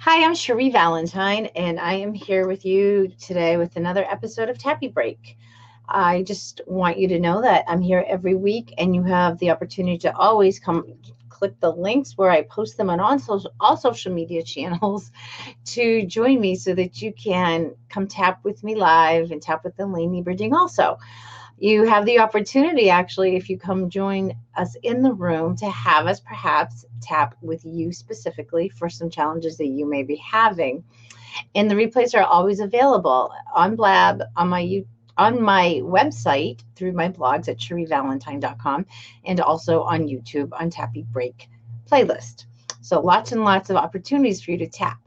Hi, I'm Cherie Valentine, and I am here with you today with another episode of Tappy Break. I just want you to know that I'm here every week, and you have the opportunity to always come click the links where I post them on all social media channels to join me so that you can come tap with me live and tap with Ilene Bridging also. You have the opportunity, actually, if you come join us in the room, to have us perhaps tap with you specifically for some challenges that you may be having. And the replays are always available on Blab, on my website, through my blogs at cherievalentine.com, and also on YouTube on Tappy Break playlist. So lots and lots of opportunities for you to tap.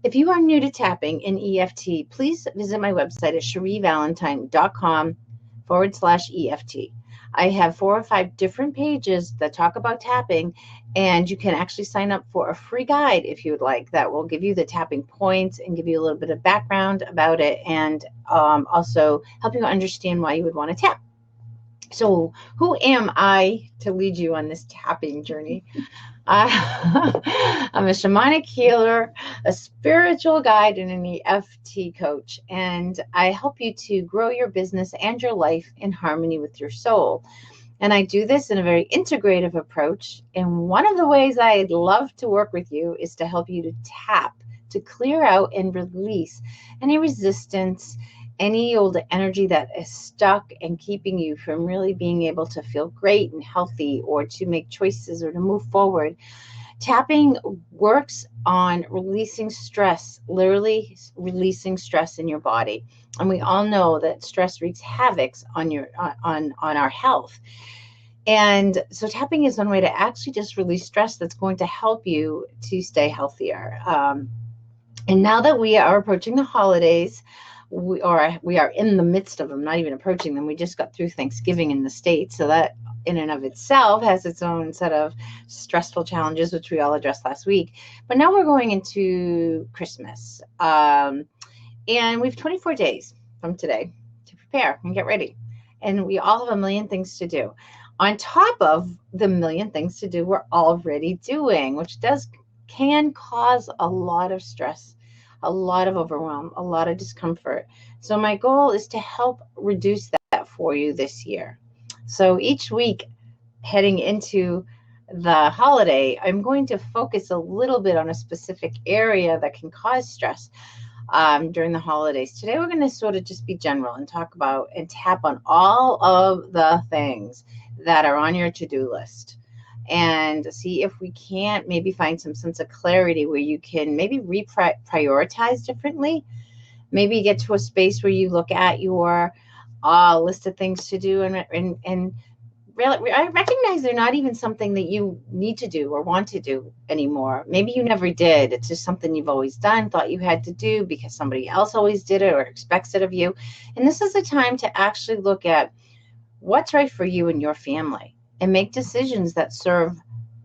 If you are new to tapping in EFT, please visit my website at cherievalentine.com/EFT. I have 4 or 5 different pages that talk about tapping, and you can actually sign up for a free guide if you would like. That will give you the tapping points and give you a little bit of background about it, and also help you understand why you would want to tap. So who am I to lead you on this tapping journey? I'm a shamanic healer, a spiritual guide, and an EFT coach, and I help you to grow your business and your life in harmony with your soul. And I do this in a very integrative approach. And one of the ways I'd love to work with you is to help you to tap, to clear out and release any resistance, any old energy that is stuck and keeping you from really being able to feel great and healthy, or to make choices, or to move forward. Tapping works on releasing stress, literally releasing stress in your body. And we all know that stress wreaks havoc on our health. And so tapping is one way to actually just release stress that's going to help you to stay healthier. And now that we are approaching the holidays, we are in the midst of them, not even approaching them. We just got through Thanksgiving in the States, so that in and of itself has its own set of stressful challenges, which we all addressed last week. But now we're going into Christmas, and we have 24 days from today to prepare and get ready. And we all have a million things to do, on top of the million things to do we're already doing, which can cause a lot of stress, a lot of overwhelm, a lot of discomfort. So my goal is to help reduce that for you this year. So each week heading into the holiday, I'm going to focus a little bit on a specific area that can cause stress during the holidays. Today, we're going to sort of just be general and talk about and tap on all of the things that are on your to-do list, and see if we can't maybe find some sense of clarity where you can maybe reprioritize differently. Maybe get to a space where you look at your list of things to do and really, I recognize they're not even something that you need to do or want to do anymore. Maybe you never did. It's just something you've always done, thought you had to do because somebody else always did it or expects it of you. And this is a time to actually look at what's right for you and your family, and make decisions that serve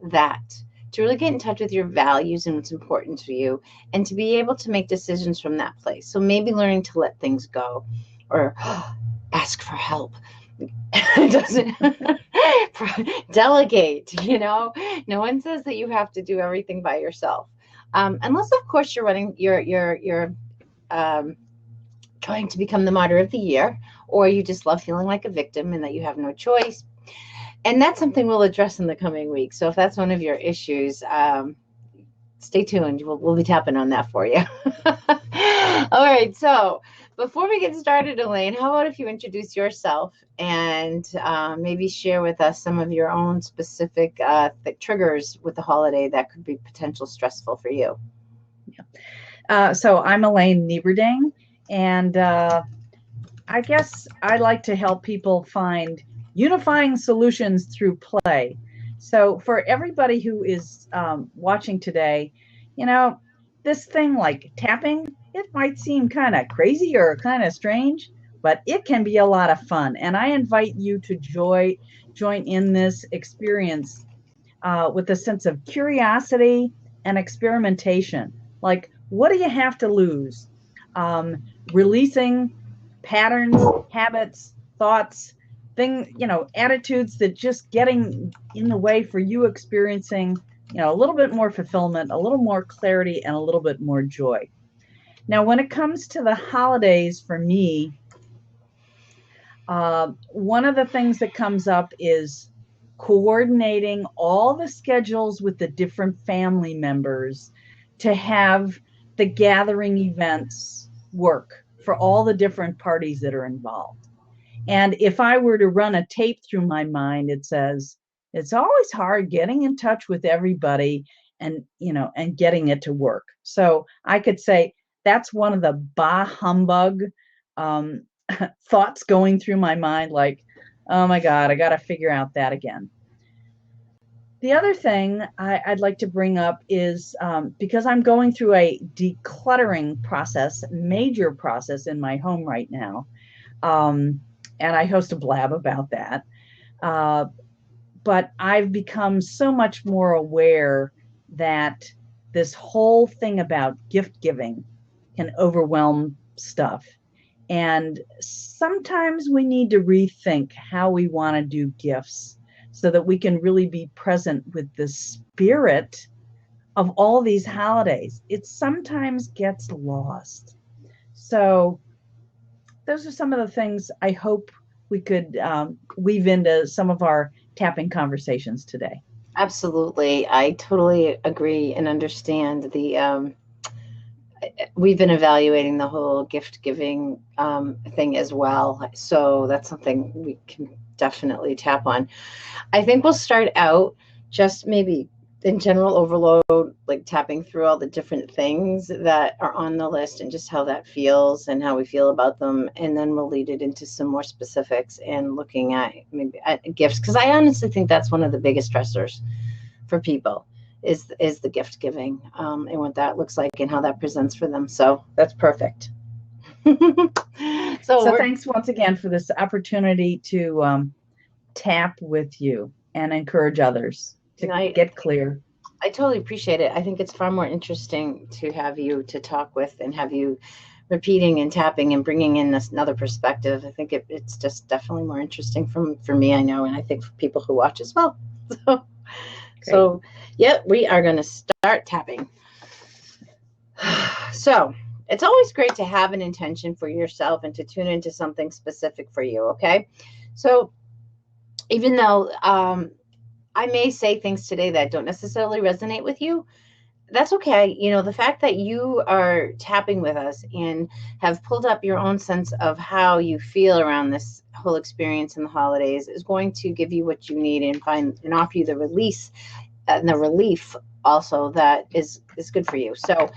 that, to really get in touch with your values and what's important to you, and to be able to make decisions from that place. So maybe learning to let things go, or ask for help. Doesn't delegate, no one says that you have to do everything by yourself, unless of course you're trying to become the martyr of the year, or you just love feeling like a victim and that you have no choice. And that's something we'll address in the coming week. So if that's one of your issues, stay tuned. We'll be tapping on that for you. All right. So before we get started, Ilene, how about if you introduce yourself and maybe share with us some of your own specific triggers with the holiday that could be potential stressful for you? Yeah. So I'm Ilene Nieberding, and I guess I like to help people find unifying solutions through play. So for everybody who is watching today, this thing like tapping, it might seem kind of crazy or kind of strange, but it can be a lot of fun. And I invite you to join in this experience with a sense of curiosity and experimentation. Like, what do you have to lose? Releasing patterns, habits, thoughts, attitudes that just getting in the way for you experiencing a little bit more fulfillment, a little more clarity, and a little bit more joy. Now, when it comes to the holidays for me, one of the things that comes up is coordinating all the schedules with the different family members to have the gathering events work for all the different parties that are involved. And if I were to run a tape through my mind, it says it's always hard getting in touch with everybody and getting it to work. So I could say that's one of the bah humbug um, thoughts going through my mind, like, oh my God, I got to figure out that again. The other thing I'd like to bring up is because I'm going through a decluttering process, major process in my home right now. And I host a blab about that. Uh, but I've become so much more aware that this whole thing about gift giving can overwhelm stuff. And sometimes we need to rethink how we want to do gifts so that we can really be present with the spirit of all these holidays. It sometimes gets lost. So those are some of the things I hope we could weave into some of our tapping conversations today. Absolutely. I totally agree and understand we've been evaluating the whole gift giving thing as well. So that's something we can definitely tap on. I think we'll start out just maybe in general overload, like tapping through all the different things that are on the list and just how that feels and how we feel about them. And then we'll lead it into some more specifics and looking at maybe at gifts. Because I honestly think that's one of the biggest stressors for people is the gift giving and what that looks like and how that presents for them. So that's perfect. So thanks once again for this opportunity to tap with you and encourage others to get clear. I totally appreciate it. I think it's far more interesting to have you to talk with and have you repeating and tapping and bringing in this another perspective. I think it's just definitely more interesting for me, I know, and I think for people who watch as well. So yeah, we are going to start tapping. So it's always great to have an intention for yourself and to tune into something specific for you, okay? So even though I may say things today that don't necessarily resonate with you, that's okay. You know, the fact that you are tapping with us and have pulled up your own sense of how you feel around this whole experience in the holidays is going to give you what you need and find and offer you the release and the relief also that is good for you. So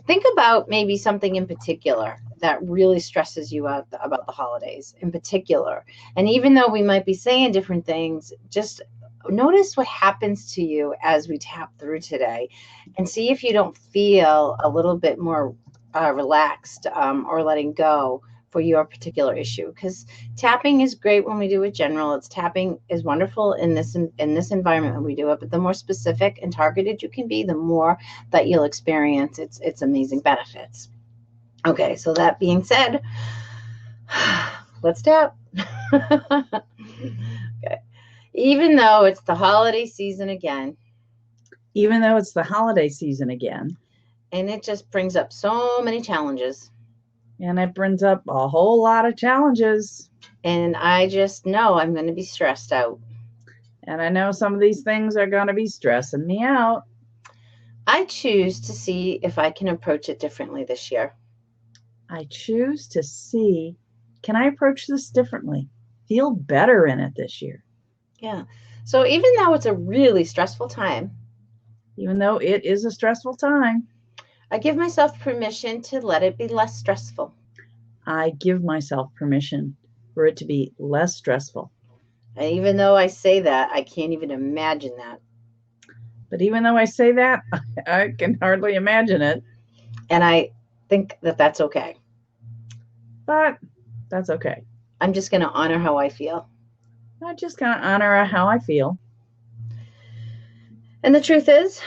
think about maybe something in particular that really stresses you out about the holidays in particular. And even though we might be saying different things, just notice what happens to you as we tap through today and see if you don't feel a little bit more relaxed or letting go for your particular issue. Because tapping is great when we do it general. It's tapping is wonderful in this environment when we do it, but the more specific and targeted you can be, the more that you'll experience its amazing benefits. Okay, so that being said, let's tap. Okay. Even though it's the holiday season again. Even though it's the holiday season again. And it just brings up so many challenges. And it brings up a whole lot of challenges. And I just know I'm going to be stressed out. And I know some of these things are going to be stressing me out. I choose to see if I can approach it differently this year. I choose to see, can I approach this differently? Feel better in it this year. Yeah. So even though it's a really stressful time. Even though it is a stressful time. I give myself permission to let it be less stressful. I give myself permission for it to be less stressful. And even though I say that, I can't even imagine that. But even though I say that, I can hardly imagine it. And I think that that's okay. But that's okay. I'm just going to honor how I feel. I'm just going to honor how I feel. And the truth is,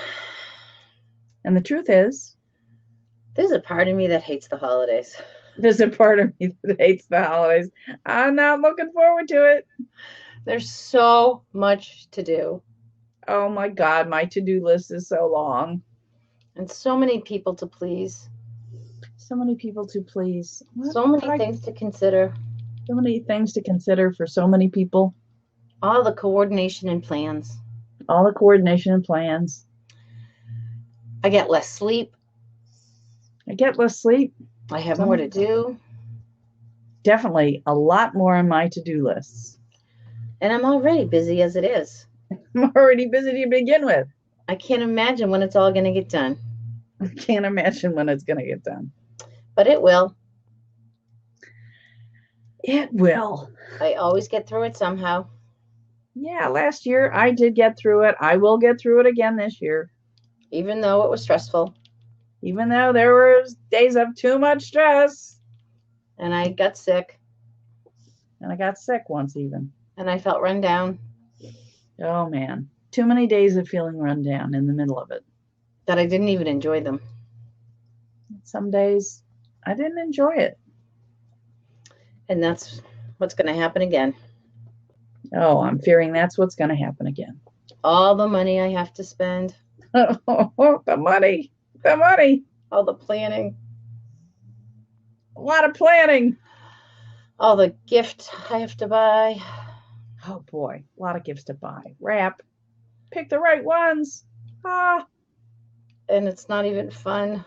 there's a part of me that hates the holidays. There's a part of me that hates the holidays. I'm not looking forward to it. There's so much to do. Oh my God, my to-do list is so long. and so many people to please, So many people to please. What? so many I, things to consider, so many things to consider for so many people. all the coordination and plans. All the coordination and plans. I get less sleep. I get less sleep. I have more to Some do, definitely a lot more on my to-do lists. and I'm already busy as it is. I'm already busy to begin with. I can't imagine when it's all going to get done, I can't imagine when it's going to get done. but it will. It will. I always get through it somehow. Yeah, last year I did get through it. I will get through it again this year. Even though it was stressful Even though there were days of too much stress. and I got sick And I got sick once even. and I felt run down, Oh man. Too many days of feeling run down in the middle of it. that I didn't even enjoy them. Some days I didn't enjoy it. And that's what's going to happen again. Oh, I'm fearing that's what's going to happen again. All the money I have to spend, The money. The money. all the planning, A lot of planning. all the gifts I have to buy. Oh boy, a lot of gifts to buy. Wrap. Pick the right ones. Ah, And it's not even fun.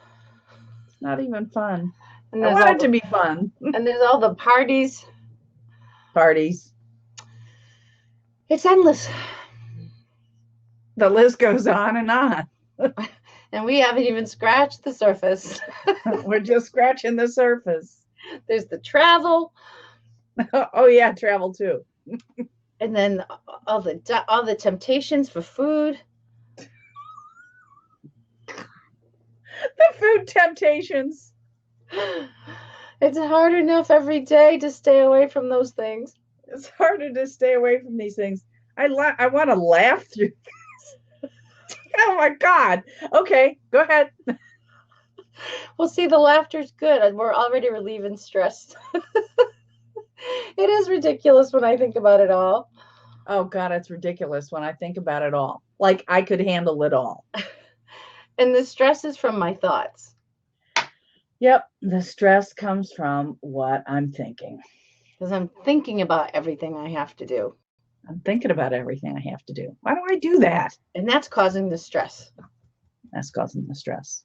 not even fun. And I there's want all it to be fun. and there's all the parties. Parties. It's endless. The list goes on and on. And we haven't even scratched the surface. We're just scratching the surface. There's the travel, Oh yeah, travel too. and then all the temptations for food. The food temptations. It's hard enough every day to stay away from those things. It's harder to stay away from these things. I want to laugh through this. Oh my God. Okay, go ahead. Well, see, the laughter's good, and we're already relieving stress. It is ridiculous when I think about it all. Oh God, it's ridiculous when I think about it all. Like I could handle it all. And the stress is from my thoughts. Yep, the stress comes from what I'm thinking. Because I'm thinking about everything I have to do. I'm thinking about everything I have to do. Why do I do that? And that's causing the stress. That's causing the stress.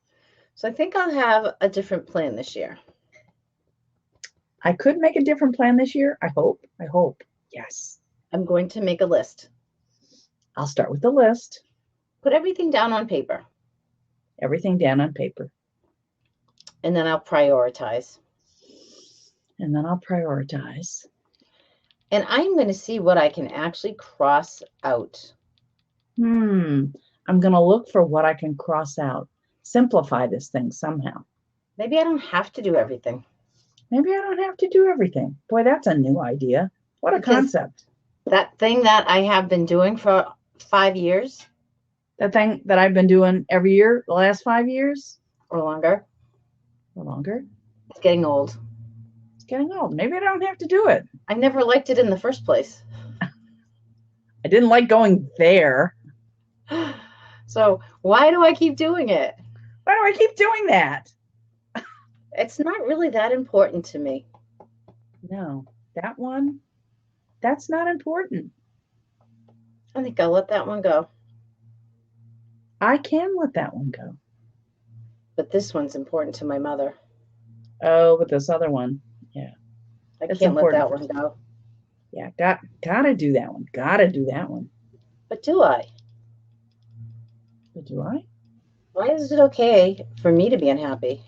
So I think I'll have a different plan this year. I could make a different plan this year. I hope. I hope. Yes. I'm going to make a list. I'll start with the list. Put everything down on paper. Everything down on paper. And then I'll prioritize. And then I'll prioritize. And I'm going to see what I can actually cross out. I'm going to look for what I can cross out. Simplify this thing somehow. Maybe I don't have to do everything. Maybe I don't have to do everything. Boy, that's a new idea. What a concept. That thing that I have been doing for 5 years. That thing that I've been doing every year, the last 5 years. Or longer. Or longer. It's getting old. It's getting old. Maybe I don't have to do it. I never liked it in the first place. I didn't like going there. So why do I keep doing it? Why do I keep doing that? It's not really that important to me. No, that one, that's not important. I think I'll let that one go. I can let that one go. But this one's important to my mother. Oh, but this other one, yeah. I can't let that one go. Yeah, gotta do that one. Gotta do that one. But do I? But do I? Why is it okay for me to be unhappy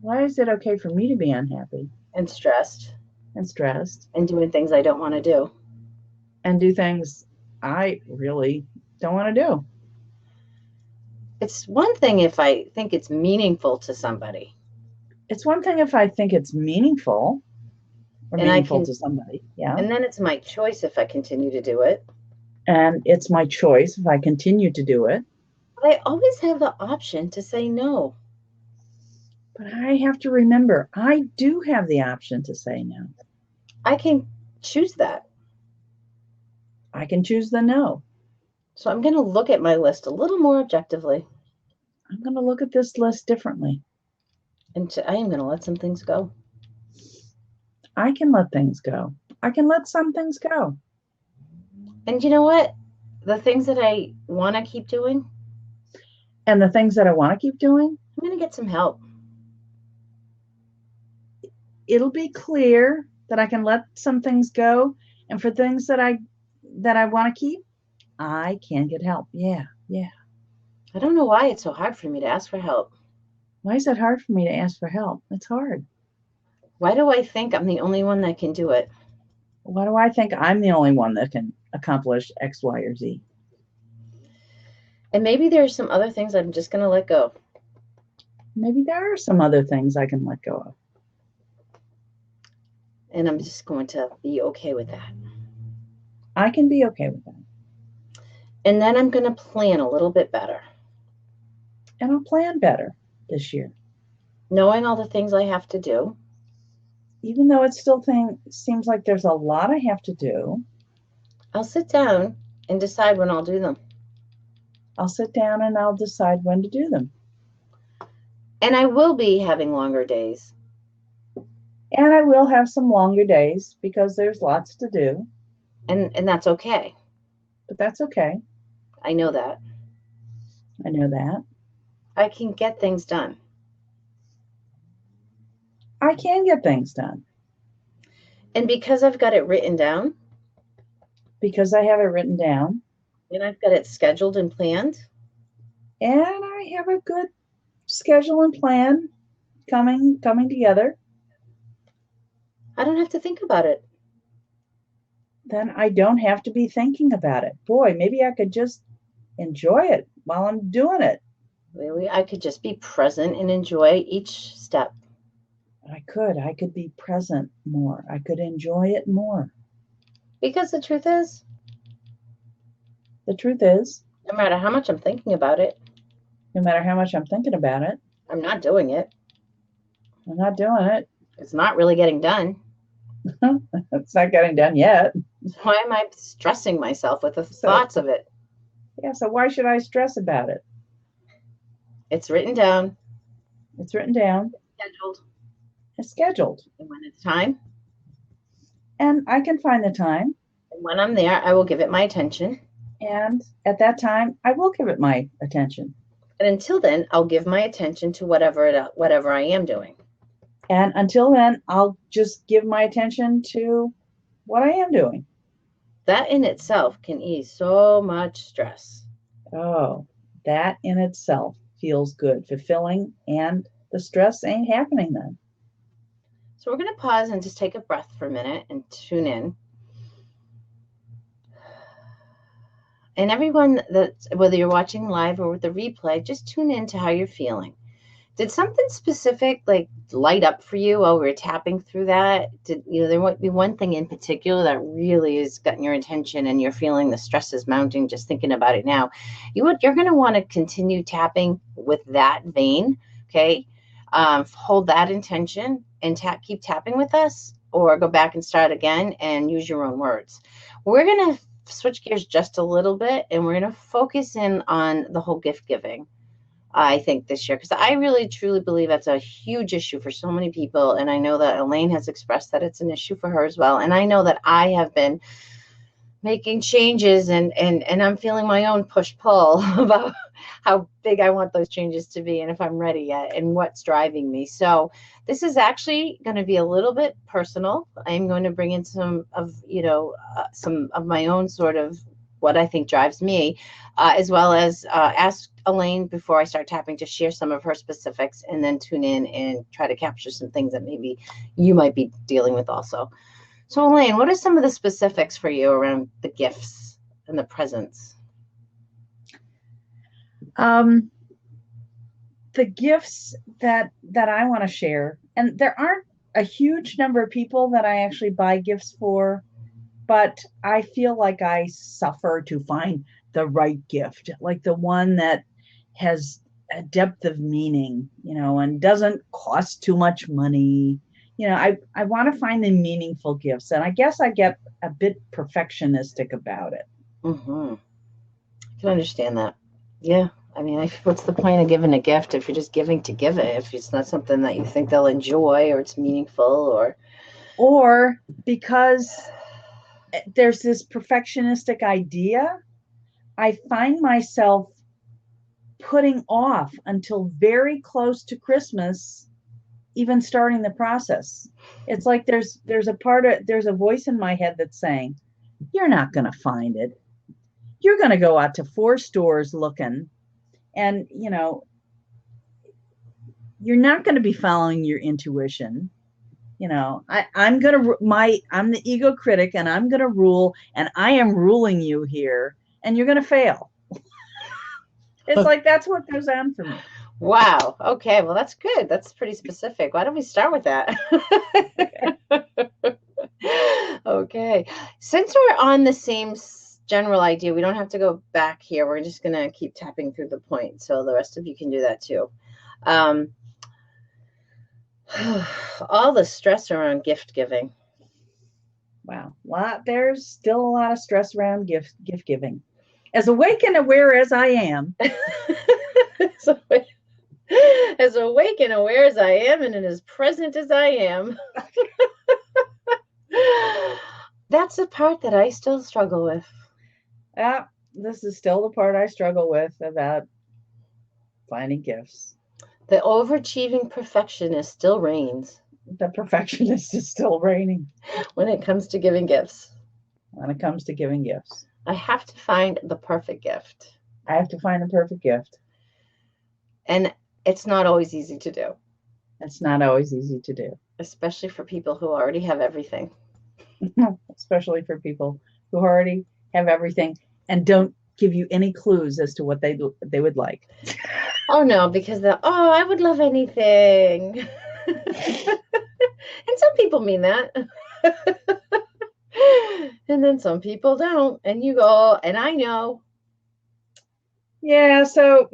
Why is it okay for me to be unhappy and stressed and stressed and doing things I don't want to do? and do things I really don't want to do? It's one thing if I think it's meaningful to somebody. It's one thing if I think it's meaningful or And meaningful to somebody. Yeah. And then it's my choice if I continue to do it. And it's my choice if I continue to do it. But I always have the option to say no. But I have to remember, I do have the option to say no. I can choose that. I can choose the no. So I'm going to look at my list a little more objectively. I'm going to look at this list differently. And I am going to let some things go. I can let things go. I can let some things go. And you know what? The things that I want to keep doing, And the things that I want to keep doing, I'm going to get some help. it'll be clear that I can let some things go. And for things that I want to keep, I can get help. Yeah, yeah. I don't know why it's so hard for me to ask for help. Why is it hard for me to ask for help? It's hard. Why do I think I'm the only one that can do it? Why do I think I'm the only one that can accomplish X, Y, or Z? And maybe there's some other things I'm just going to let go. Maybe there are some other things I can let go of. And I'm just going to be okay with that. I can be okay with that. And then I'm going to plan a little bit better. And I'll plan better this year. Knowing all the things I have to do. Even though it still seems like there's a lot I have to do, I'll sit down and decide when I'll do them. I'll sit down and I'll decide when to do them. And I will be having longer days. And I will have some longer days because there's lots to do. And that's okay. But that's okay. I know that. I know that. I can get things done. I can get things done. And because I've got it written down. Because I have it written down. And I've got it scheduled and planned. And I have a good schedule and plan coming together. I don't have to think about it. Then I don't have to be thinking about it. Boy, maybe I could just enjoy it while I'm doing it. Maybe I could just be present and enjoy each step. I could be present more. I could enjoy it more. Because the truth is, no matter how much I'm thinking about it, no matter how much I'm thinking about it, I'm not doing it. I'm not doing it. It's not really getting done. It's not getting done yet. Why am I stressing myself with the thoughts of it? Yeah, so why should I stress about it? It's written down. It's written down. Scheduled. It's scheduled. And when it's time. And I can find the time. And when I'm there, I will give it my attention. And at that time, I will give it my attention. And until then, I'll give my attention to whatever I am doing. And until then, I'll just give my attention to what I am doing. That in itself can ease so much stress. Oh, that in itself feels good, fulfilling, and the stress ain't happening then. So we're going to pause and just take a breath for a minute and tune in. And everyone, whether you're watching live or with the replay, just tune in to how you're feeling. Did something specific like light up for you while we were tapping through that? There might be one thing in particular that really has gotten your attention and you're feeling the stress is mounting just thinking about it now. You're going to want to continue tapping with that vein, okay? Hold that intention and keep tapping with us, or go back and start again and use your own words. We're going to switch gears just a little bit and we're going to focus in on the whole gift giving. I think this year, because I really truly believe that's a huge issue for so many people. And I know that Ilene has expressed that it's an issue for her as well. And I know that I have been making changes and I'm feeling my own push-pull about how big I want those changes to be and if I'm ready yet and what's driving me. So this is actually going to be a little bit personal. I'm going to bring in some of my own sort of what I think drives me, as well as ask Ilene before I start tapping to share some of her specifics and then tune in and try to capture some things that maybe you might be dealing with also. So Ilene, what are some of the specifics for you around the gifts and the presents? The gifts that I want to share, and there aren't a huge number of people that I actually buy gifts for, but I feel like I suffer to find the right gift, like the one that has a depth of meaning, and doesn't cost too much money. I want to find the meaningful gifts, and I guess I get a bit perfectionistic about it. Mm-hmm. can understand that. Yeah. I mean, what's the point of giving a gift if you're just giving to give it? If it's not something that you think they'll enjoy or it's meaningful Or because there's this perfectionistic idea, I find myself putting off until very close to Christmas, even starting the process. It's like there's a voice in my head that's saying, "You're not going to find it. You're going to go out to 4 stores looking, and you're not going to be following your intuition." I'm the ego critic, and I'm gonna rule, and I am ruling you here, and you're gonna fail. It's like that's what goes on for me. Wow. Okay. Well, that's good. That's pretty specific. Why don't we start with that? Okay. Since we're on the same general idea, we don't have to go back here. We're just going to keep tapping through the point. So the rest of you can do that too. All the stress around gift giving. Wow. There's still a lot of stress around gift giving. As awake and aware as I am. As awake and aware as I am, and as present as I am. That's the part that I still struggle with. This is still the part I struggle with about finding gifts. The overachieving perfectionist still reigns. The perfectionist is still reigning. When it comes to giving gifts. When it comes to giving gifts. I have to find the perfect gift. I have to find the perfect gift. And it's not always easy to do. It's not always easy to do. Especially for people who already have everything. Especially for people who already have everything and don't give you any clues as to what they would like. Oh, no, because I would love anything. And some people mean that. And then some people don't. And you go, and I know. Yeah, so,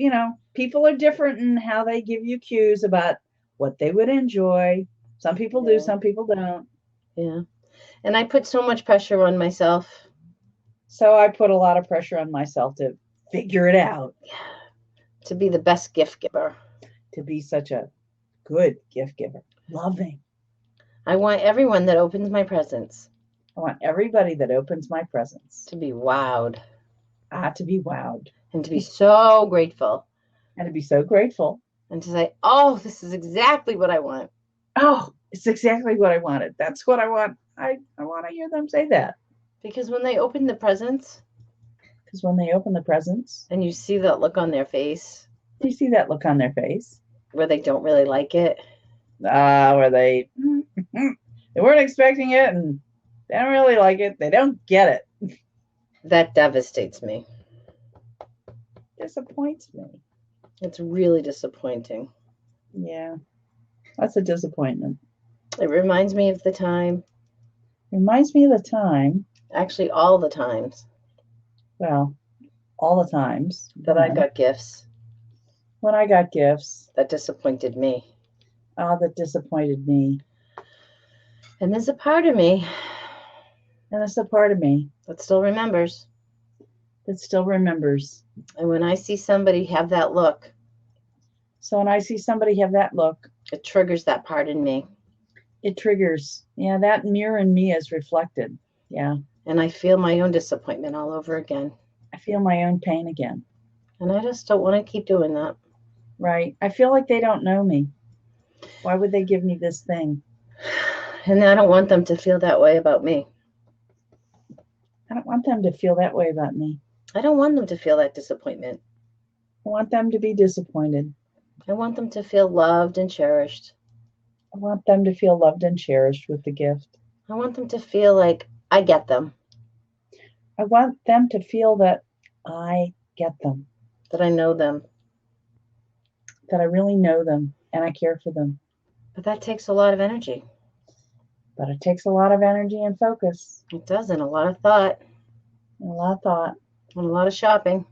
people are different in how they give you cues about what they would enjoy. Some people do, some people don't. Yeah. And I put so much pressure on myself. So I put a lot of pressure on myself to figure it out. To be the best gift giver. To be such a good gift giver. Loving. I want everyone that opens my presents. I want everybody that opens my presents. To be wowed. To be wowed. And to be so grateful. And to be so grateful. And to say, oh, this is exactly what I want. Oh, it's exactly what I wanted. That's what I want. I want to hear them say that. Because when they open the presents. And you see that look on their face. You see that look on their face. Where they don't really like it. Where they weren't expecting it and they don't really like it. They don't get it. That devastates me. Disappoints me. It's really disappointing. Yeah. That's a disappointment. It reminds me of the time. Actually, all the times. Well, all the times. That I got gifts. When I got gifts. That disappointed me. That disappointed me. And there's a part of me. That still remembers. And when I see somebody have that look. It triggers that part in me. Yeah, that mirror in me is reflected. Yeah. And I feel my own disappointment all over again. I feel my own pain again. And I just don't want to keep doing that. Right. I feel like they don't know me. Why would they give me this thing? And I don't want them to feel that way about me. I don't want them to feel that way about me. I don't want them to feel that disappointment. I want them to be disappointed. I want them to feel loved and cherished. I want them to feel loved and cherished with the gift. I want them to feel like I get them. I want them to feel that I get them. That I know them. That I really know them and I care for them. But that takes a lot of energy. But it takes a lot of energy and focus. It does, and a lot of thought. And a lot of thought. And a lot of shopping.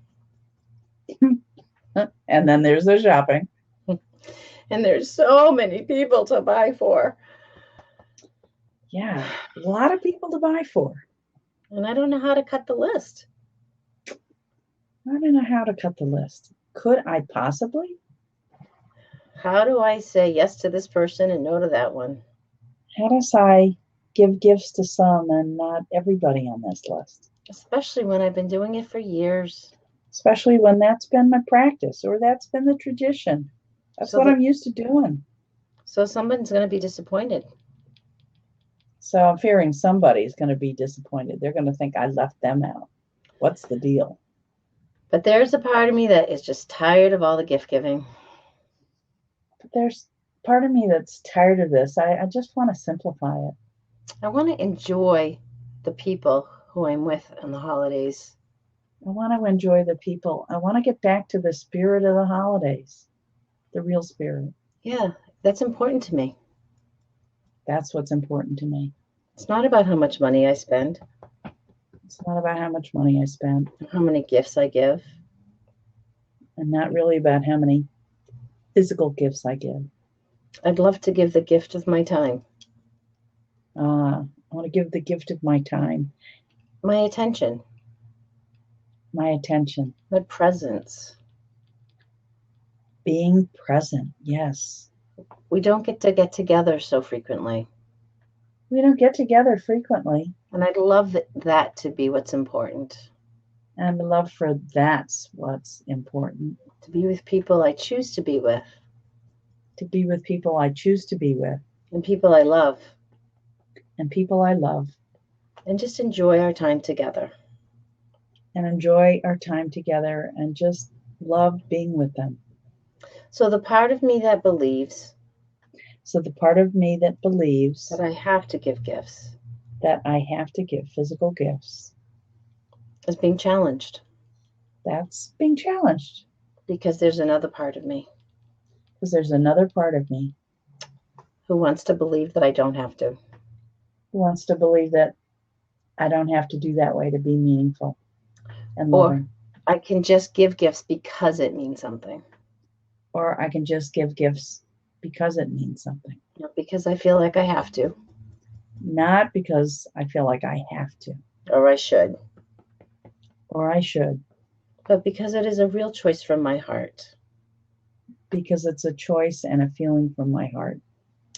And then there's the shopping. And there's so many people to buy for. Yeah, a lot of people to buy for. And I don't know how to cut the list. I don't know how to cut the list. Could I possibly? How do I say yes to this person and no to that one? How does I give gifts to some and not everybody on this list? Especially when I've been doing it for years. Especially when that's been my practice or that's been the tradition. That's So what that I'm used to doing. so someone's going to be disappointed. So I'm fearing somebody's going to be disappointed. They're going to think I left them out. What's the deal? But there's a part of me that is just tired of all the gift giving. But there's part of me that's tired of this. I just want to simplify it. I want to enjoy the people who I'm with on the holidays. I want to enjoy the people. I want to get back to the spirit of the holidays, the real spirit. Yeah, that's important to me. That's what's important to me. It's not about how much money I spend, It's not about how much money I spend, how many gifts I give. and not really about how many physical gifts I give. I'd love to give the gift of my time, I want to give the gift of my time, my attention, my attention, my presence. being present. Yes. We don't get together so frequently. We don't get together frequently, And I'd love that to be what's important. and love for that's what's important. To be with people I choose to be with To be with people I choose to be with and people I love and people I love, and just enjoy our time together. and enjoy our time together and just love being with them. So the part of me that believes So the part of me that believes that I have to give gifts that I have to give physical gifts, is being challenged that's being challenged because there's another part of me because there's another part of me who wants to believe that I don't have to. who wants to believe that I don't have to do that way to be meaningful and Or loving. I can just give gifts because it means something. Or I can just give gifts because it means something, Not because I feel like I have to not because I feel like I have to or I should, or I should, but because it is a real choice from my heart. because it's a choice and a feeling from my heart.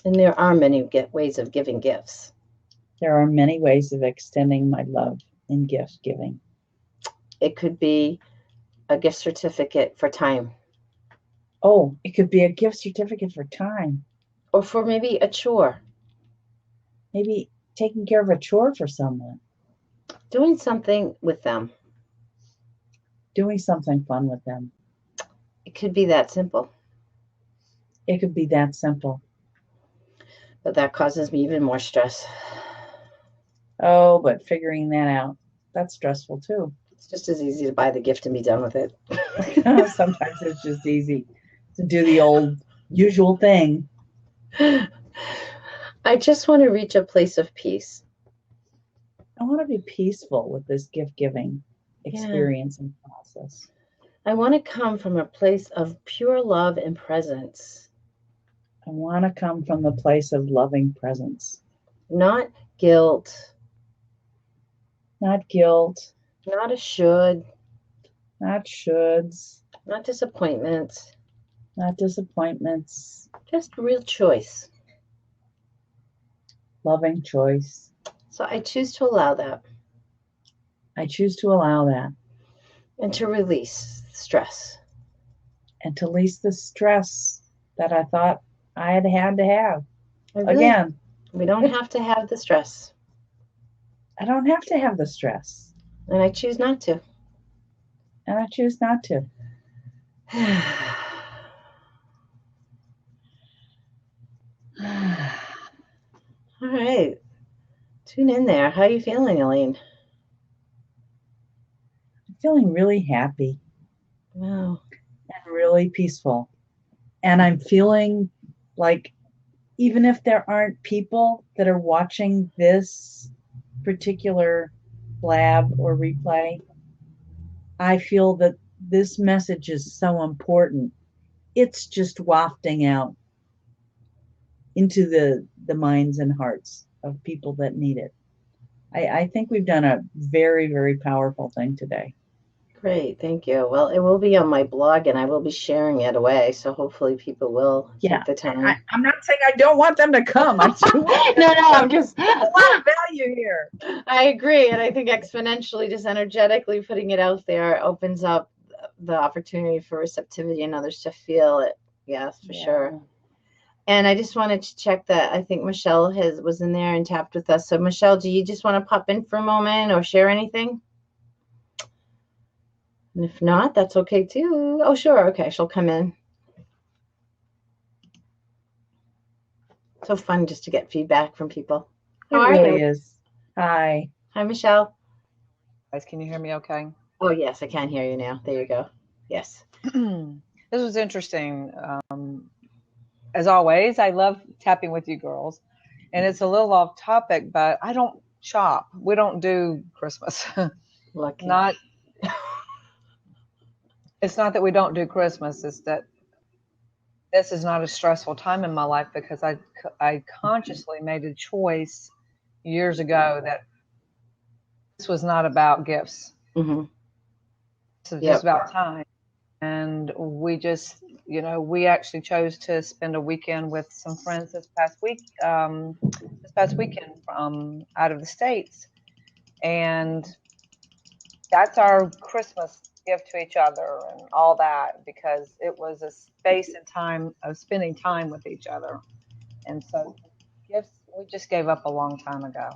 And there are many ways of giving gifts. There are many ways of extending my love in gift giving. It could be a gift certificate for time, Oh, it could be a gift certificate for time, or for maybe a chore, maybe taking care of a chore for someone, doing something with them. doing something fun with them. It could be that simple, It could be that simple. but that causes me even more stress. Oh, but figuring that out, that's stressful too. It's just as easy to buy the gift and be done with it. Sometimes it's just easy to do the old usual thing. I just want to reach a place of peace. I want to be peaceful with this gift giving experience and process. I want to come from a place of pure love and presence, I want to come from the place of loving presence, not guilt, not guilt, not a should, not shoulds, not disappointment, not disappointments, just real choice. loving choice. So I choose to allow that I choose to allow that and to release stress. and to release the stress that I thought I had to have. Again, We don't have to have the stress, I don't have to have the stress, and I choose not to. and I choose not to. All right. Tune in there. How are you feeling, Ilene? I'm feeling really happy Wow. and really peaceful. And I'm feeling like even if there aren't people that are watching this particular blab or replay, I feel that this message is so important. It's just wafting out into the minds and hearts of people that need it. I think we've done a very, very powerful thing today. Great, thank you. Well, it will be on my blog and I will be sharing it away. So hopefully people will Yeah, take the time. I'm not saying I don't want them to come. I do want them No, to no, come. I'm just, There's a lot of value here. I agree. And I think exponentially, just energetically putting it out there opens up the opportunity for receptivity and others to feel it. Yes, for sure. Yeah. And I just wanted to check that I think Michelle was in there and tapped with us. So Michelle, do you just want to pop in for a moment or share anything? And if not, that's okay too. Oh, sure. Okay, she'll come in. So fun just to get feedback from people. How It are really you? is. Hi. Hi, Michelle. Guys, can you hear me okay? Oh, yes, I can hear you now. There you go. Yes. This was interesting. As always, I love tapping with you girls. And it's a little off topic, but I don't shop. We don't do Christmas. Lucky. Not, it's not that we don't do Christmas, it's that this is not a stressful time in my life because I consciously made a choice years ago that this was not about gifts. Mm-hmm. This is just Yep. about time. And we just, we actually chose to spend a weekend with some friends this past weekend from out of the States. And that's our Christmas gift to each other and all that, because it was a space and time of spending time with each other. And so gifts, we just gave up a long time ago.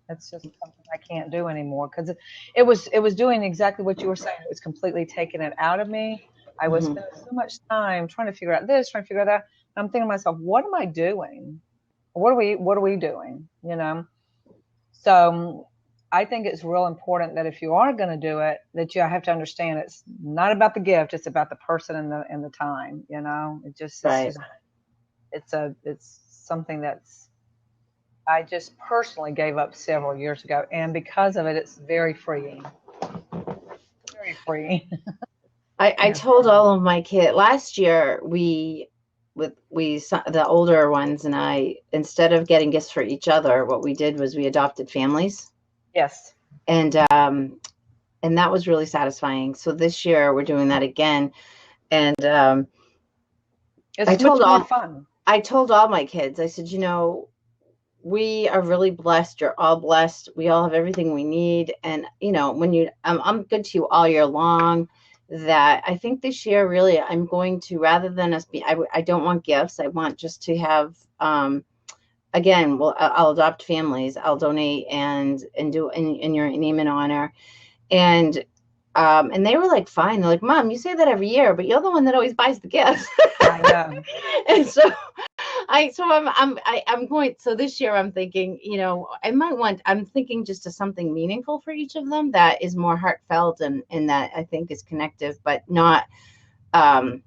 It's just something I can't do anymore because it was doing exactly what you were saying. It was completely taking it out of me. I was Mm-hmm. spending so much time trying to figure out this, trying to figure out that. And I'm thinking to myself, what am I doing? What are we doing? So I think it's real important that if you are going to do it, that you have to understand it's not about the gift, it's about the person and the time. Right. It's something that's I just personally gave up several years ago, and because of it, it's very freeing. Very freeing. I Yeah. told all of my kids last year the older ones and I, instead of getting gifts for each other, what we did was we adopted families. Yes, And that was really satisfying. So this year we're doing that again. And I it's told much more all fun. I told all my kids, I said, we are really blessed. You're all blessed. We all have everything we need. And, when I'm good to you all year long, that I think this year, really, I'm going to, rather than us I don't want gifts. I want just to have, again, well, I'll adopt families. I'll donate and do in your name and honor. And, and they were like, fine. They're like, Mom, you say that every year, but you're the one that always buys the gifts. I know. And so I'm going, so this year I'm thinking, I'm thinking just of something meaningful for each of them that is more heartfelt and that I think is connective, but not, um,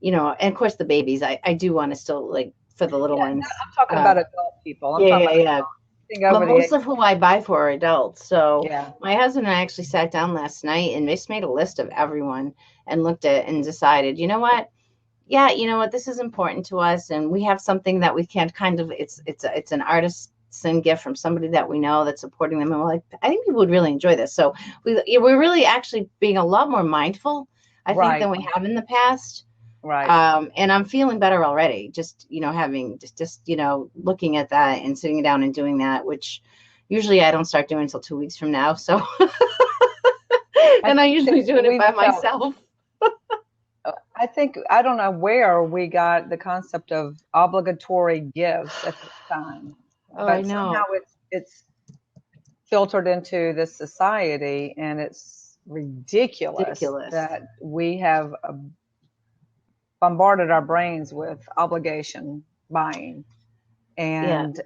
and of course the babies, I do want to still, like, for the little Yeah, no, ones. I'm talking about adult people. I'm Yeah, talking yeah, about yeah. anything But over the most age. of who I buy for are adults. So Yeah, my husband and I actually sat down last night and just made a list of everyone and looked at and decided, you know what? Yeah, you know what? This is important to us, and we have something that we can't kind of. It's an artisan gift from somebody that we know that's supporting them, and we're like, I think people would really enjoy this. So we're really actually being a lot more mindful, I think, than right, we have in the past. right. And I'm feeling better already. Just having just looking at that and sitting down and doing that, which usually I don't start doing until 2 weeks from now. So, I and I think usually that doing it we've by felt. myself. I don't know where we got the concept of obligatory gifts at this time, Oh, I but somehow know. it's filtered into this society, and it's ridiculous Ridiculous. that we have bombarded our brains with obligation buying. Yeah. And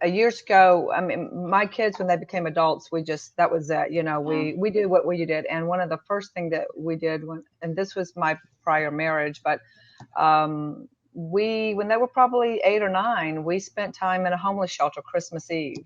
years ago, I mean, my kids, when they became adults, that was that, Yeah. we did what we did. And one of the first thing that we did and this was my prior marriage, but when they were probably 8 or 9, we spent time in a homeless shelter Christmas Eve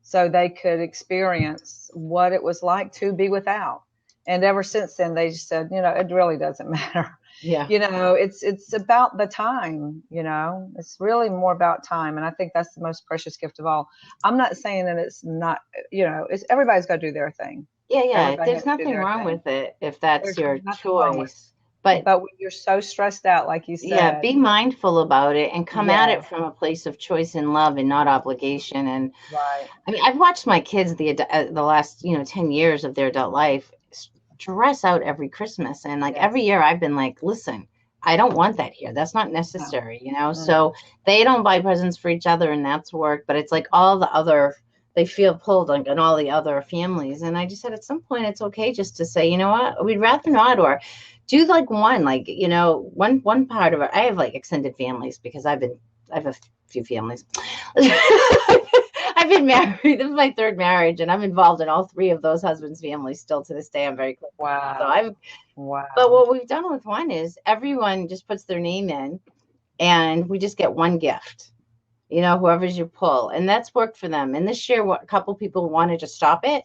so they could experience what it was like to be without. And ever since then, they just said, it really doesn't matter. Yeah. It's about the time. It's really more about time, and I think that's the most precious gift of all. I'm not saying that it's not. It's everybody's got to do their thing. Yeah. Everybody There's has to do nothing their wrong thing. with it if that's There's your nothing wrong with choice. it. But when you're so stressed out, like you Yeah, said, be mindful about it and come at it yes, from a place of choice and love and not obligation. And right, I mean, I've watched my kids the last 10 years of their adult life dress out every Christmas, and like yes, every year I've been like, listen, I don't want that here. That's not no, necessary. mm, So they don't buy presents for each other, and that's work. But it's like all the other they feel pulled like on all the other families, and I just said at some point it's okay just to say, you know what, we'd rather not, or do like one part of it. I have like extended families because I have a few families. I've been married. This is my third marriage, and I'm involved in all three of those husbands' families still to this day. I'm very close. So wow, but wow, what we've done with one is everyone just puts their name in, and we just get one gift. Whoever's you pull, and that's worked for them. And this year, a couple people wanted to stop it,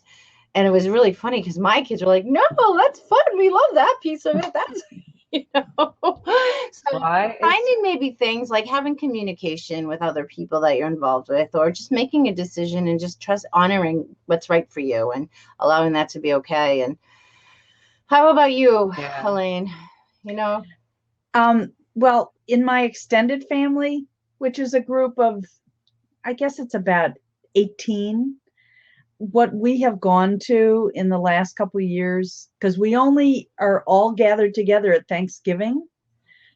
and it was really funny because my kids were like, "No, that's fun. We love that piece of it. That's." So right. finding maybe things like having communication with other people that you're involved with, or just making a decision and just honoring what's right for you and allowing that to be okay. And how about you, Yeah. Ilene? Well, in my extended family, which is a group of, I guess it's about 18, what we have gone to in the last couple of years, because we only are all gathered together at Thanksgiving.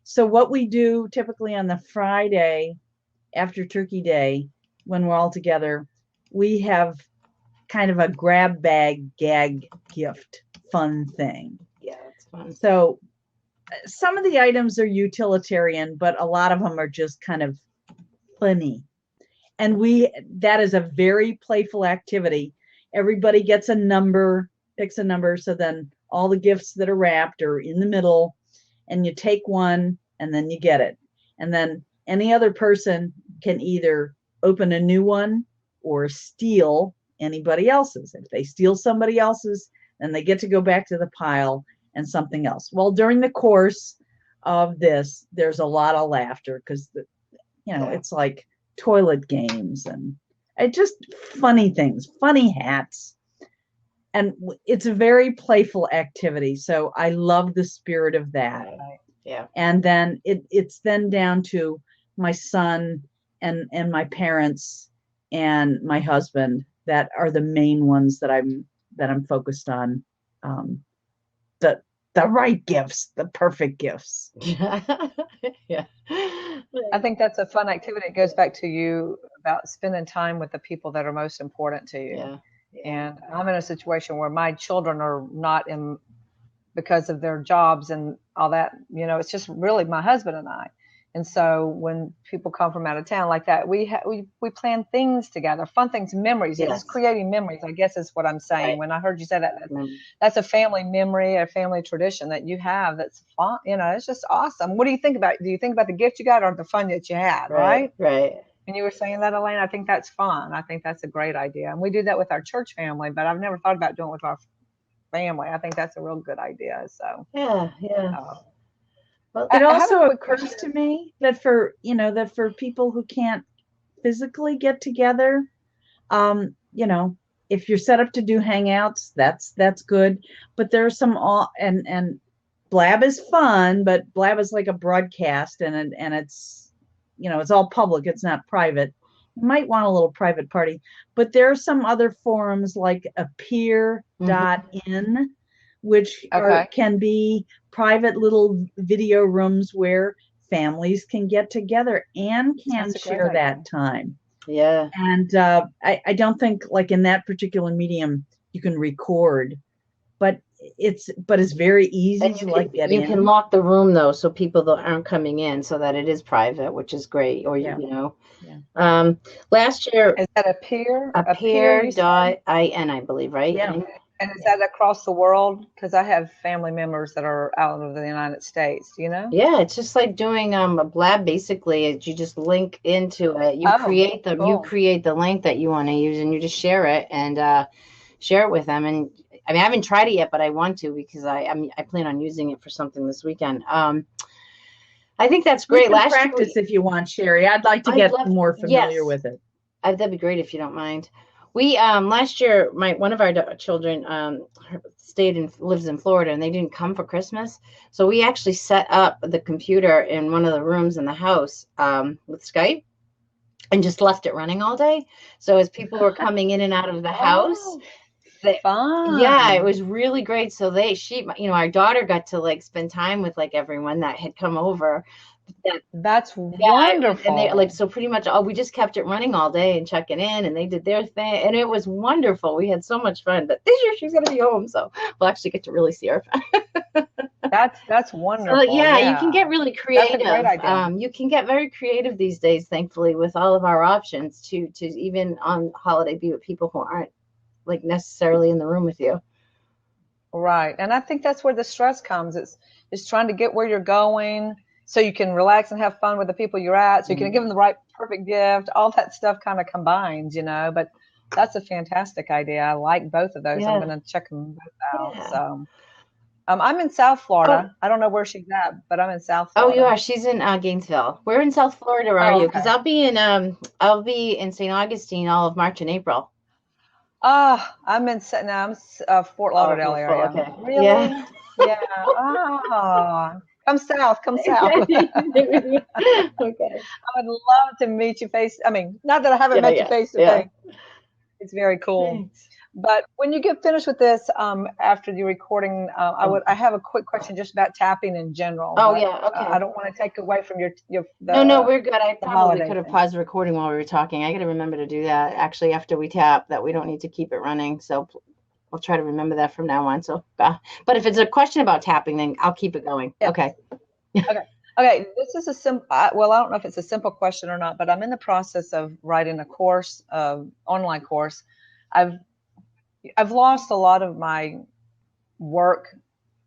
So what we do typically on the Friday after Turkey Day, when we're all together, we have kind of a grab bag gag gift fun thing. Yeah, it's fun. So some of the items are utilitarian, but a lot of them are just kind of funny. And that is a very playful activity. Everybody gets a number, picks a number, so then all the gifts that are wrapped are in the middle, and you take one and then you get it. And then any other person can either open a new one or steal anybody else's. If they steal somebody else's, then they get to go back to the pile and something else. Well, during the course of this, there's a lot of laughter because it's like toilet games and just funny things, funny hats. And it's a very playful activity. So I love the spirit of that. Yeah. And then it's then down to my son and my parents and my husband that are the main ones that I'm focused on. The right gifts, the perfect gifts. Yeah. I think that's a fun activity. It goes back to you about spending time with the people that are most important to you. Yeah. And I'm in a situation where my children are not in because of their jobs and all that. It's just really my husband and I. And so when people come from out of town like that, we plan things together, fun things, memories. Yes. It's creating memories, I guess is what I'm saying. Right. When I heard you say that, that's a family memory, a family tradition that you have. That's fun. It's just awesome. What do you think about? Do you think about the gift you got or the fun that you had? Right. And you were saying that, Ilene. I think that's fun. I think that's a great idea. And we do that with our church family, but I've never thought about doing it with our family. I think that's a real good idea. So yeah. Well, it also occurs to me that for people who can't physically get together, if you're set up to do hangouts, that's good. But there's some and Blab is fun, but Blab is like a broadcast and it's it's all public. It's not private. You might want a little private party, but there are some other forums like appear.in, which can be private little video rooms where families can get together and can share that time. Yeah. And I don't think like in that particular medium you can record, but it's very easy to get in. You can lock the room though, so people that aren't coming in, so that it is private, which is great. Or last year is that appear.in, I believe, right? Yeah. And is that across the world? Because I have family members that are out of the United States. Yeah, it's just like doing a Blab. Basically, you just link into it. You create the link that you want to use, and you just share it and share it with them. And I mean, I haven't tried it yet, but I want to because I plan on using it for something this weekend. I think that's great. Last practice if you want, Sherry. I'd like to get more familiar with it. That'd be great if you don't mind. We last year, one of our children lives in Florida, and they didn't come for Christmas. So we actually set up the computer in one of the rooms in the house with Skype, and just left it running all day. So as people were coming in and out of the house, Oh, they, yeah, it fun. was really great. So our daughter got to like spend time with like everyone that had come over. That, That's yeah, and they like, wonderful. so pretty much, we just kept it running all day and checking in, and they did their thing, and it was wonderful. We had so much fun. But this year she's going to be home, so we'll actually get to really see her. That's So wonderful. yeah, you can Yeah. get really That's a great creative. idea. You can get very creative these days, thankfully, with all of our options to even on holiday be with people who aren't like necessarily in the room with you. Right. And I think that's where the stress comes. It's trying to get where you're going so you can relax and have fun with the people you're at, so you can give them the right perfect gift. All that stuff kind of combines, but that's a fantastic idea. I like both of those. I'm Yeah, going to check them both out. yeah. So, I'm in South Oh, Florida. I don't know where she's at, but I'm in South oh, you Florida. are. She's in Gainesville. Where in South Florida are Oh, you? Because okay. I'll be in St. Augustine all of March and April. I'm in no, Fort Oh, Lauderdale beautiful. area. Okay. Yeah. Really? Yeah. Come south. Come south. Okay. I would love to meet you I mean, not that I haven't Yeah, met you yeah, face to yeah. face. It's very cool. Thanks. But when you get finished with this, after the recording, Oh, I have a quick question just about tapping in general, oh but yeah. I Okay. don't want to take away from No, we're good. I the probably holiday could have thing. paused the recording while we were talking. I got to remember to do that actually after we tap, that we don't need to keep it running. So I'll try to remember that from now on. So, but if it's a question about tapping, then I'll keep it going. Yes. Okay. Okay. Okay. This is a simple. Well, I don't know if it's a simple question or not, but I'm in the process of writing a course, online course. I've I've lost a lot of my work.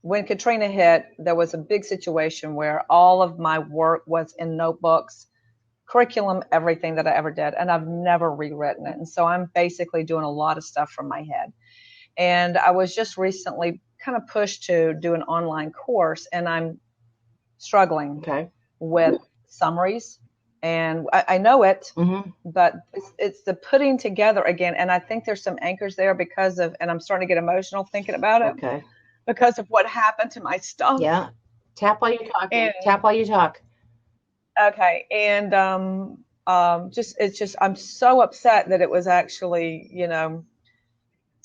When Katrina hit, there was a big situation where all of my work was in notebooks, curriculum, everything that I ever did, and I've never rewritten it. And so I'm basically doing a lot of stuff from my head. And I was just recently kind of pushed to do an online course, and I'm struggling Okay. with summaries. And I know it, Mm-hmm. but it's the putting together again. And I think there's some anchors there and I'm starting to get emotional thinking about it Okay. because of what happened to my stuff. Yeah. Tap while you're talking. And Tap while you talk. okay, and just I'm so upset that it was actually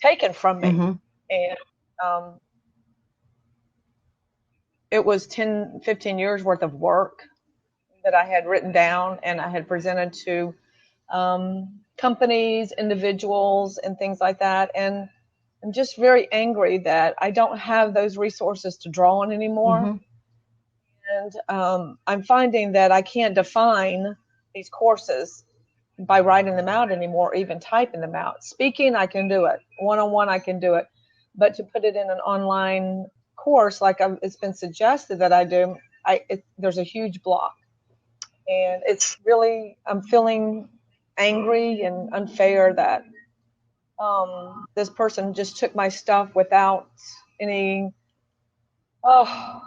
taken from me, Mm-hmm. and um, it was 10, 15 years worth of work that I had written down and I had presented to companies, individuals, and things like that. And I'm just very angry that I don't have those resources to draw on anymore. Mm-hmm. And I'm finding that I can't define these courses by writing them out anymore, or even typing them out. Speaking, I can do it. One-on-one, I can do it. But to put it in an online course, like it's been suggested that I do, there's a huge block. And it's really, I'm feeling angry and unfair that this person just took my stuff without any, oh,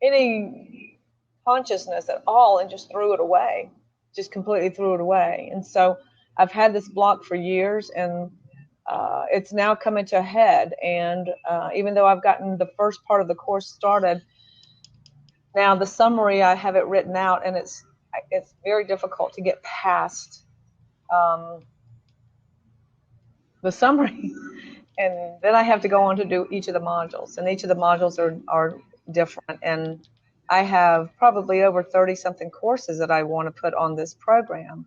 any consciousness at all and just threw it away, just completely threw it away. And so I've had this block for years, and it's now coming to a head. And even though I've gotten the first part of the course started, now the summary, I have it written out, and it's very difficult to get past the summary. And then I have to go on to do each of the modules, and each of the modules are different. And I have probably over 30 something courses that I want to put on this program,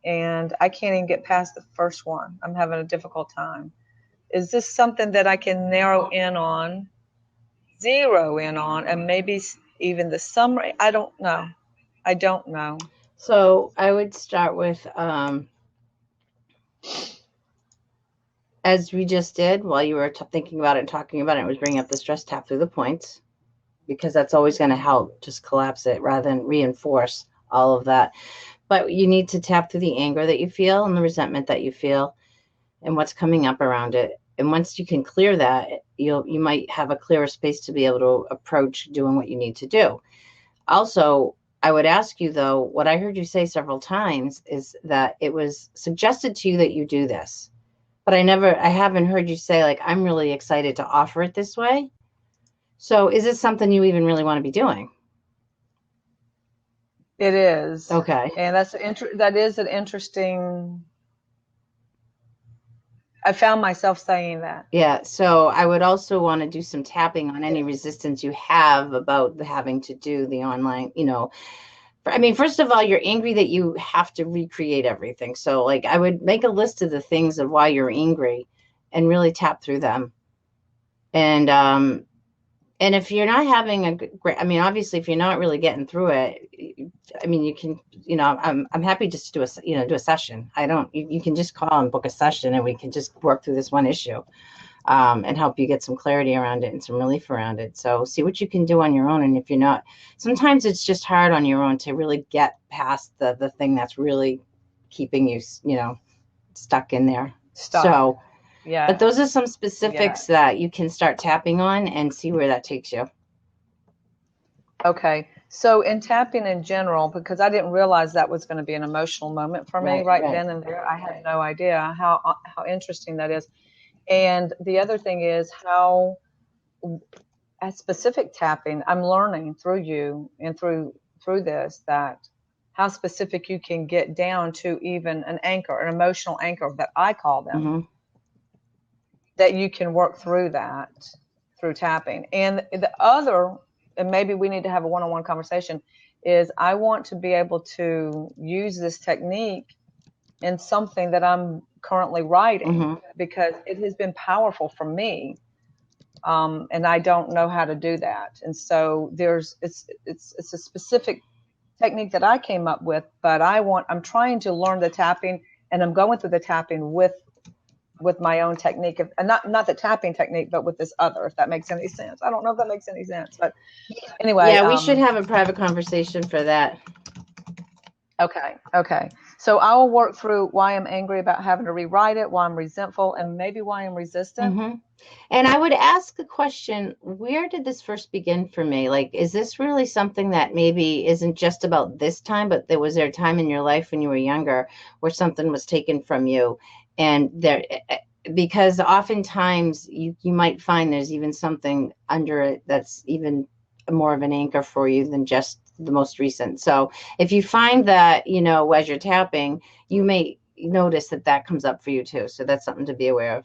and I can't even get past the first one. I'm having a difficult time. Is this something that I can zero in on, and maybe even the summary? I don't know. I don't know. So I would start with, as we just did while you were thinking about it and talking about it, was bringing up the stress tap through the points, because that's always going to help just collapse it rather than reinforce all of that. But you need to tap through the anger that you feel and the resentment that you feel and what's coming up around it. And once you can clear that, you might have a clearer space to be able to approach doing what you need to do. Also, I would ask you, though, what I heard you say several times is that it was suggested to you that you do this. but I haven't heard you say, like, I'm really excited to offer it this way. So is this something you even really want to be doing? It is. Okay. And that is an interesting, I found myself saying that. Yeah. So I would also want to do some tapping on any resistance you have about having to do the online, I mean, first of all, you're angry that you have to recreate everything. So, like, I would make a list of the things of why you're angry and really tap through them. And if you're not having a great, I mean, obviously, if you're not really getting through it, I mean, you can, I'm happy just to do a session. You can just call and book a session, and we can just work through this one issue, and help you get some clarity around it and some relief around it. So see what you can do on your own. And if you're not, sometimes it's just hard on your own to really get past the thing that's really keeping you, stuck in there. Stuck. So. Yeah. But those are some specifics that you can start tapping on and see where that takes you. Okay. So in tapping in general, because I didn't realize that was going to be an emotional moment for me right then and there. I had no idea how interesting that is. And the other thing is how, as specific tapping, I'm learning through you and through this, that how specific you can get down to even an anchor, an emotional anchor that I call them. Mm-hmm. That you can work through that through tapping. And the other, and maybe we need to have a one-on-one conversation, is I want to be able to use this technique in something that I'm currently writing, because it has been powerful for me. And I don't know how to do that. And so it's a specific technique that I came up with, but I'm trying to learn the tapping, and I'm going through the tapping with my own technique, and not the tapping technique, but with this other, if that makes any sense. I don't know if that makes any sense, but anyway. Yeah, we should have a private conversation for that. Okay. So I will work through why I'm angry about having to rewrite it, why I'm resentful, and maybe why I'm resistant. And I would ask the question, where did this first begin for me? Like, is this really something that maybe isn't just about this time, but was there a time in your life when you were younger where something was taken from you? And because oftentimes you might find there's even something under it that's even more of an anchor for you than just the most recent. So if you find that, as you're tapping, you may notice that comes up for you too. So that's something to be aware of.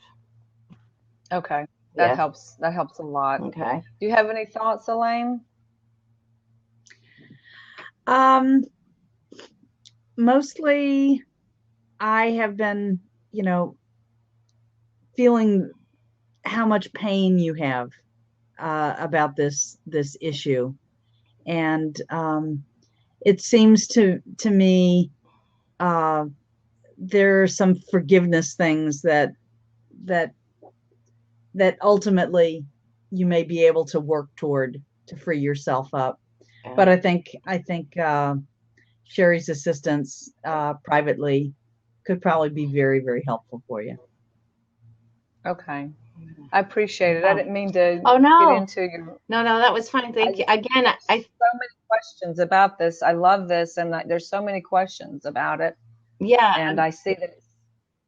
Okay. That helps. That helps a lot. Okay. Do you have any thoughts, Ilene? Mostly I have been, feeling how much pain you have about this issue. And it seems to me there are some forgiveness things that ultimately you may be able to work toward to free yourself up. Yeah. But I think Sherry's assistance privately could probably be very, very helpful for you. Okay. I appreciate it. I didn't mean to get into your... No, that was fine. Thank you. Again, I so many questions about this. I love this, and there's so many questions about it. Yeah. And I see that it's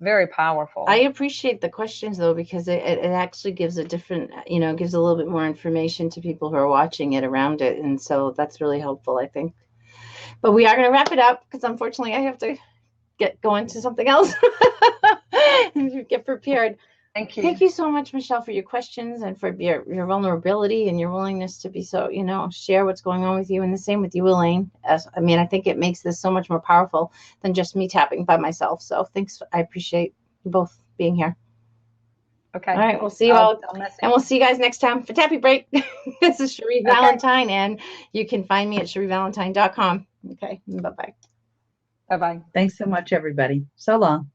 very powerful. I appreciate the questions, though, because it actually gives a different, gives a little bit more information to people who are watching it around it. And so that's really helpful, I think. But we are going to wrap it up because unfortunately I have to get going to something else. Get prepared. Thank you. Thank you so much, Michelle, for your questions and for your vulnerability and your willingness to be so, share what's going on with you. And the same with you, Ilene. I think it makes this so much more powerful than just me tapping by myself. So thanks. I appreciate you both being here. Okay. All right. We'll see you all. And we'll see you guys next time for Tappy Break. This is Cherie Valentine, and you can find me at CherieValentine.com. Okay. Bye-bye. Bye-bye. Thanks so much, everybody. So long.